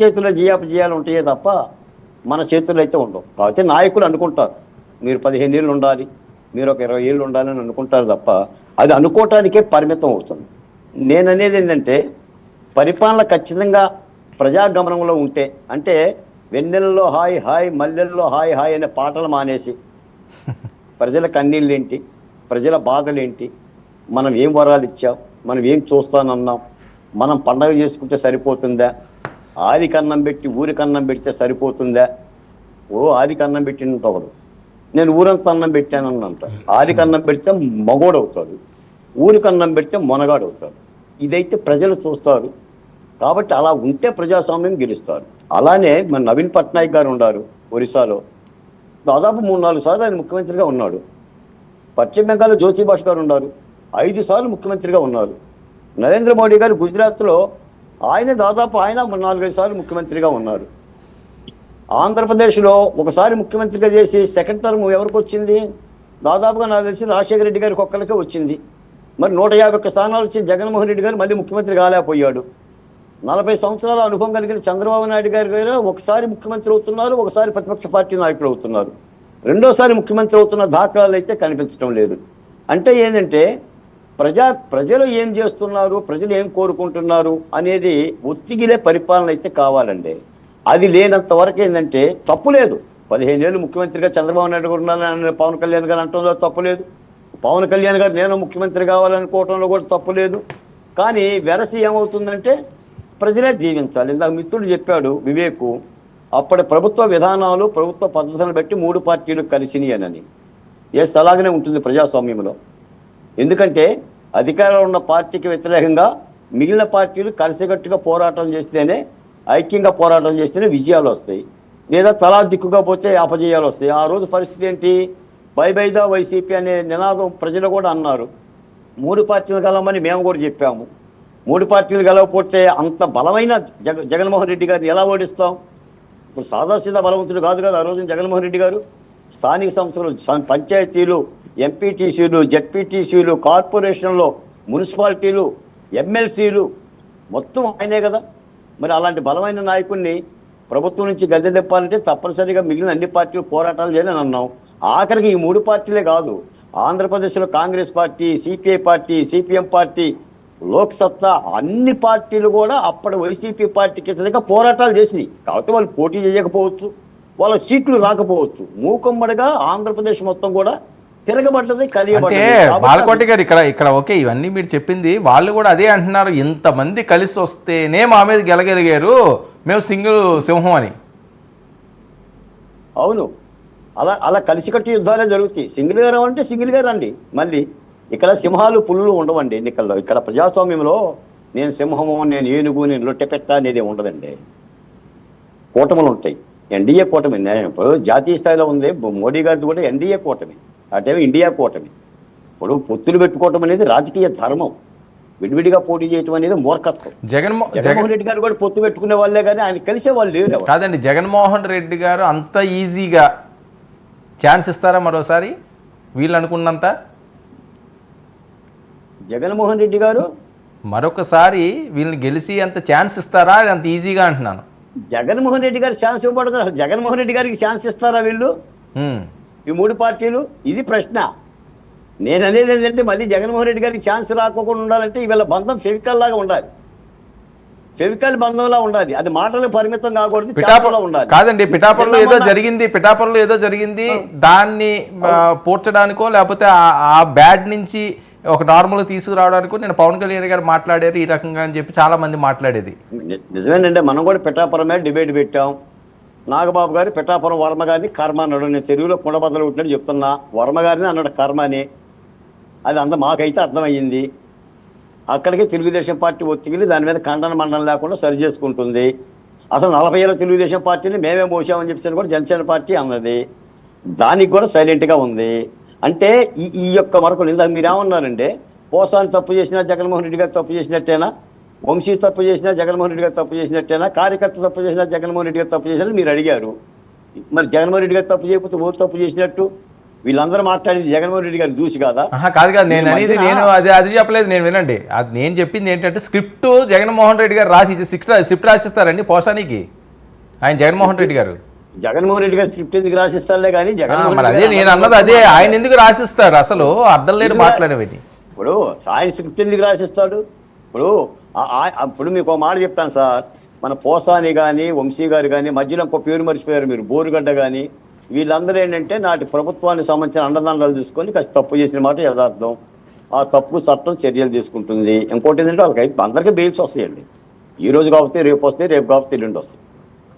చేతుల్లో జియాలు ఉంటాయే తప్ప మన చేతుల్లో అయితే ఉండవు. కాకపోతే నాయకులు అనుకుంటారు మీరు 15 ఏళ్ళు ఉండాలి, మీరు ఒక 20 ఏళ్ళు ఉండాలని అనుకుంటారు తప్ప అది అనుకోవటానికే పరిమితం అవుతుంది. నేననేది ఏంటంటే పరిపాలన ఖచ్చితంగా ప్రజాగమనంలో ఉంటే, అంటే వెన్నెలలో హాయ్ హాయ్ మల్లెల్లో హాయ్ హాయ్ అనే పాటలు మానేసి ప్రజల కన్నీళ్ళేంటి, ప్రజల బాధలేంటి, మనం ఏం వరాలు ఇచ్చాం, మనం ఏం చూస్తానన్నాం, మనం పండగ చేసుకుంటే సరిపోతుందా, ఆదికి అన్నం పెట్టి ఊరికి అన్నం పెడితే సరిపోతుందా, ఓ ఆదికి అన్నం పెట్టినంత ఒకడు నేను ఊరంతా అన్నం పెట్టానన్నంట. ఆదికి అన్నం పెడితే మగోడు అవుతాడు, ఊరికి అన్నం పెడితే మొనగాడు అవుతాడు. ఇదైతే ప్రజలు చూస్తారు. కాబట్టి అలా ఉంటే ప్రజాస్వామ్యం గెలుస్తారు. అలానే మన నవీన్ పట్నాయక్ గారు ఉన్నారు ఒరిస్సాలో, దాదాపు 3-4 సార్లు ఆయన ముఖ్యమంత్రిగా ఉన్నాడు. పశ్చిమ బెంగాల్లో జ్యోతి బాష్ గారు ఉన్నారు, 5 సార్లు ముఖ్యమంత్రిగా ఉన్నారు. నరేంద్ర మోడీ గారు గుజరాత్లో ఆయన దాదాపు 4-5 సార్లు ముఖ్యమంత్రిగా ఉన్నారు. ఆంధ్రప్రదేశ్లో ఒకసారి ముఖ్యమంత్రిగా చేసి సెకండ్ టర్మ్ ఎవరికి వచ్చింది? దాదాపుగా నాకు తెలిసి రాజశేఖర రెడ్డి గారికి ఒక్కరికే వచ్చింది. మరి 151 స్థానాలు వచ్చి జగన్మోహన్ రెడ్డి గారు మళ్ళీ ముఖ్యమంత్రి కాలేకపోయాడు. 40 సంవత్సరాల అనుభవం కలిగిన చంద్రబాబు నాయుడు గారు ఒకసారి ముఖ్యమంత్రి అవుతున్నారు, ఒకసారి ప్రతిపక్ష పార్టీ నాయకులు అవుతున్నారు. రెండోసారి ముఖ్యమంత్రి అవుతున్న దాఖలాలు అయితే కనిపించడం లేదు. అంటే ఏంటంటే ప్రజలు ఏం చేస్తున్నారు, ప్రజలు ఏం కోరుకుంటున్నారు అనేది ఒత్తిగిలే పరిపాలన అయితే కావాలండి. అది లేనంత వరకు ఏంటంటే తప్పు లేదు. 15 ఏళ్ళు ముఖ్యమంత్రిగా చంద్రబాబు నాయుడు గారు ఉన్నారని పవన్ కళ్యాణ్ గారు అంటంలో తప్పు లేదు. పవన్ కళ్యాణ్ గారు నేను ముఖ్యమంత్రి కావాలనుకోవటంలో కూడా తప్పు లేదు. కానీ వెరసి ఏమవుతుందంటే ప్రజలే జీవించాలి. ఇందాక మిత్రుడు చెప్పాడు వివేకు, అప్పటి ప్రభుత్వ విధానాలు ప్రభుత్వ పద్ధతులను బట్టి 3 పార్టీలు కలిసినాయనని. ఎస్, అలాగనే ఉంటుంది ప్రజాస్వామ్యంలో. ఎందుకంటే అధికారంలో ఉన్న పార్టీకి వ్యతిరేకంగా మిగిలిన పార్టీలు కలిసికట్టుగా పోరాటం చేస్తేనే, ఐక్యంగా పోరాటం చేస్తేనే విజయాలు వస్తాయి. లేదా తలా దిక్కుగా పోతే అపజయాలు వస్తాయి. ఆ రోజు పరిస్థితి ఏంటి? బై బై ద వైసీపీ అనే నినాదం ప్రజలు కూడా అన్నారు. 3 పార్టీలు కలవమని మేము కూడా చెప్పాము. 3 పార్టీలు కలవకపోతే అంత బలమైన జగన్మోహన్ రెడ్డి గారిని ఎలా ఓడిస్తాం? ఇప్పుడు సాదాసీదా బలవంతుడు కాదు కదా ఆ రోజు జగన్మోహన్ రెడ్డి గారు. స్థానిక సంస్థలు, పంచాయతీలు, ఎంపీటీసీలు, జెడ్పీటీసీలు, కార్పొరేషన్లో, మున్సిపాలిటీలు, ఎమ్మెల్సీలు మొత్తం ఆయనే కదా. మరి అలాంటి బలమైన నాయకుడిని ప్రభుత్వం నుంచి గద్దె తెప్పాలంటే తప్పనిసరిగా మిగిలిన అన్ని పార్టీలు పోరాటాలు చేయాలని అన్నాం. ఆఖరికి ఈ 3 పార్టీలే కాదు, ఆంధ్రప్రదేశ్లో Congress party, CPI party, CPM party, Loksatta అన్ని పార్టీలు కూడా అప్పటి వైసీపీ పార్టీకి వ్యతిరేకంగా పోరాటాలు చేసినాయి. కాకపోతే వాళ్ళు పోటీ చేయకపోవచ్చు, వాళ్ళ సీట్లు రాకపోవచ్చు. మూకుమ్మడిగా ఆంధ్రప్రదేశ్ మొత్తం కూడా తిరగబడ్డది, కలియబడ్డది. బాలకోటి గారు ఇక్కడ ఓకే, ఇవన్నీ మీరు చెప్పింది, వాళ్ళు కూడా అదే అంటున్నారు. ఇంతమంది కలిసి వస్తేనే మా మీద గెలగలిగారు, మేము సింగిల్ సింహం అని. అవును, అలా కలిసికట్టు యుద్ధాలే జరుగుతాయి. సింగిల్గా రావంటే సింగిల్గా రండి. మళ్ళీ ఇక్కడ సింహాలు పులులు ఉండవండి ఎన్నికల్లో. ఇక్కడ ప్రజాస్వామ్యంలో నేను సింహము, నేను ఏనుగు, నేను లొట్టెపెట్ట అనేది ఉండదండి. కూటములు ఉంటాయి. ఎన్డీఏ కూటమి ఇప్పుడు జాతీయ స్థాయిలో ఉంది. మోడీ గారిది కూడా ఎన్డీఏ కూటమి, అటేమో ఇండియా కూటమి. ఇప్పుడు పొత్తులు పెట్టుకోవటం అనేది రాజకీయ ధర్మం. విడివిడిగా పోటీ చేయటం అనేది మూర్ఖత్వం. జగన్మోహన్ రెడ్డి గారు కూడా పొత్తు పెట్టుకునే వాళ్ళే కానీ ఆయన కలిసే వాళ్ళు లేరు కాదండి. జగన్మోహన్ రెడ్డి గారు అంత ఈజీగా ఛాన్స్ ఇస్తారా మరోసారి వీళ్ళు అనుకున్నంత? జగన్మోహన్ రెడ్డి గారు మరొకసారి వీళ్ళని గెలిచి అంత ఛాన్స్ ఇస్తారా? అంత ఈజీగా అంటున్నాను. జగన్మోహన్ రెడ్డి గారికి ఛాన్స్ ఇవ్వబడదు. జగన్మోహన్ రెడ్డి గారికి ఛాన్స్ ఇస్తారా వీళ్ళు, ఈ 3 పార్టీలు? ఇది ప్రశ్న. నేను అనేది ఏంటంటే మళ్ళీ జగన్మోహన్ రెడ్డి గారికి ఛాన్స్ రాకోకుండా ఉండాలంటే వీళ్ళ బంధం ఫెవికల్ లాగా ఉండాలి, ఫెవికల్ బంధంలా ఉండాలి. అది మాటలకు పరిమితం కాకూడదు, పిఠాపురంలో ఉండాలి. కాదండి, పిఠాపురంలో ఏదో జరిగింది, దాన్ని పూడ్చడానికో లేకపోతే ఆ బ్యాడ్ నుంచి ఒక నార్మల్గా తీసుకురావడానికో నేను పవన్ కళ్యాణ్ గారు మాట్లాడారు ఈ రకంగా అని చెప్పి చాలా మంది మాట్లాడేది. నిజమేనండి, మనం కూడా పిఠాపురమే డిబేట్ పెట్టాం. నాగబాబు గారు పిఠాపురం వర్మ గారిని కర్మ అన్నాడు. నేను తెలుగులో కుండబద్దలు ఉంటున్నాడు చెప్తున్నా. వర్మ గారిని అన్నాడు కర్మ అని. అది మాకైతే అర్థమయ్యింది. అక్కడికి తెలుగుదేశం పార్టీ ఒత్తిగిలి దాని మీద ఖండన మండలం లేకుండా సరి చేసుకుంటుంది. అసలు 40 ఏళ్ళ తెలుగుదేశం పార్టీని మేమే మోసామని చెప్పి కూడా జనసేన పార్టీ అన్నది. దానికి కూడా సైలెంట్గా ఉంది. అంటే ఈ యొక్క మరొకరు ఇందాక మీరేమన్నారంటే పోసాన్ని తప్పు చేసినా జగన్మోహన్ రెడ్డి గారు తప్పు చేసినట్టేనా, వంశీ తప్పు చేసినా జగన్మోహన్ రెడ్డి గారు తప్పు చేసినట్టేనా, కార్యకర్త తప్పు చేసినా జగన్మోహన్ రెడ్డి గారు తప్పు చేసినట్టు మీరు అడిగారు. మరి జగన్మోహన్ రెడ్డి గారు తప్పు చేయకపోతే ఓటు తప్పు చేసినట్టు? వీళ్ళందరూ మాట్లాడేది జగన్మోహన్ రెడ్డి గారు చూసి కాదా? కాదు నేను అనేది అది చెప్పలేదు. నేను వినండి, అది నేను చెప్పింది ఏంటంటే స్క్రిప్ట్ జగన్మోహన్ రెడ్డి గారు రాసి స్క్రిప్ట్ రాసిస్తారండి పోసానికి ఆయన జగన్మోహన్ రెడ్డి గారు. జగన్మోహన్ రెడ్డి గారు స్క్రిప్ట్ ఎందుకు రాసిస్తారులే కానీ మరి అదే నేను అన్నది అదే, ఆయన ఎందుకు రాసిస్తారు అసలు అర్థం లేని మాట్లాడేవి. ఇప్పుడు ఆయన స్క్రిప్ట్ ఎందుకు రాసిస్తాడు? ఇప్పుడు మీకు ఒక మాట చెప్తాను సార్, మన పోసాని కానీ వంశీ గారు కానీ మధ్యలో ఇంకో పేరు మర్చిపోయారు మీరు, బోరుగడ్డ కానీ, వీళ్ళందరూ ఏంటంటే నాటి ప్రభుత్వానికి సంబంధించిన అండదండలు తీసుకొని కాస్త తప్పు చేసిన మాట యథార్థం. ఆ తప్పు చట్టం చర్యలు తీసుకుంటుంది. ఇంకోటి ఏంటంటే వాళ్ళకి అందరికీ బెయిల్స్ వస్తాయండి. ఈ రోజు కాకపోతే రేపు వస్తాయి, రేపు కాకపోతే ఎల్లుండి వస్తాయి.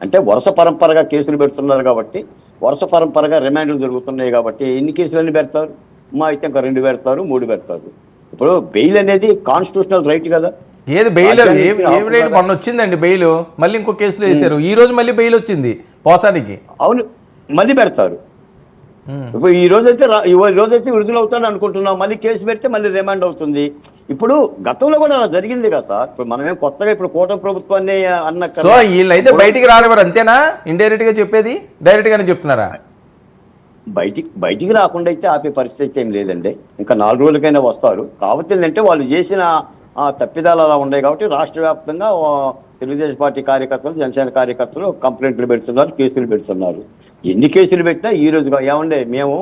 అంటే వరుస పరంపరగా కేసులు పెడుతున్నారు కాబట్టి, వరుస పరంపరగా రిమాండ్లు జరుగుతున్నాయి కాబట్టి ఎన్ని కేసులన్నీ పెడతారు? మా అయితే ఇంకా 2 పెడతారు, 3 పెడతారు. ఇప్పుడు బెయిల్ అనేది కాన్స్టిట్యూషనల్ రైట్ కదా. ఏది బెయిల్? మొన్న వచ్చిందండి బెయిల్, మళ్ళీ ఇంకో కేసులో వేశారు. ఈ రోజు మళ్ళీ బెయిల్ వచ్చింది పోసానికి. అవును, మళ్ళీ పెడతారు. ఇప్పుడు ఈ రోజైతే విడుదలవుతాడు అనుకుంటున్నాం, మళ్ళీ కేసు పెడితే మళ్ళీ రిమాండ్ అవుతుంది. ఇప్పుడు గతంలో కూడా అలా జరిగింది కదా సార్. ఇప్పుడు మనమేం కొత్తగా ఇప్పుడు కూటమి ప్రభుత్వాన్ని అన్న సో వీళ్ళైతే బయటికి రానివారు అంతేనా? ఇండైరెక్ట్ గా చెప్పేది డైరెక్ట్ గానే చెప్తున్నారా? బయటికి రాకుండా అయితే ఆపే పరిస్థితి ఏం లేదండి. ఇంకా 4 రోజులకైనా వస్తారు. కాకపోతే ఏంటంటే వాళ్ళు చేసిన తప్పిదాలు అలా ఉన్నాయి కాబట్టి రాష్ట్ర వ్యాప్తంగా తెలుగుదేశం పార్టీ కార్యకర్తలు, జనసేన కార్యకర్తలు కంప్లైంట్లు పెడుతున్నారు, కేసులు పెడుతున్నారు. ఎన్ని కేసులు పెట్టినా ఈ రోజు ఏమండే మేము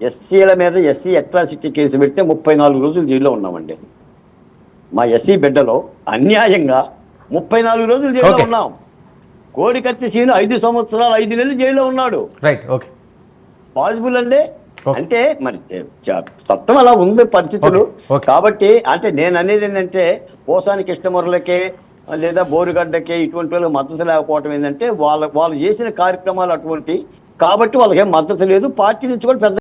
ఎస్సీల మీద ఎస్సీ అట్రాసిటీ కేసు పెడితే 34 రోజులు జైల్లో ఉన్నామండి. మా ఎస్సీ బిడ్డలో అన్యాయంగా 34 రోజులు జైల్లో ఉన్నాం. కోడికత్తి సీను 5 సంవత్సరాలు 5 నెలలు జైల్లో ఉన్నాడు. రైట్, ఓకే, పాసిబుల్ అండి. అంటే మరి చట్టం అలా ఉంది పరిస్థితులు. కాబట్టి అంటే నేను అనేది ఏంటంటే పోసాని కృష్ణమురళికే లేదా బోరుగడ్డకే ఇటువంటి వాళ్ళకి మద్దతు లేకపోవటం ఏంటంటే వాళ్ళు చేసిన కార్యక్రమాలు అటువంటి, కాబట్టి వాళ్ళకి ఏం మద్దతు లేదు. పార్టీ నుంచి కూడా పెద్ద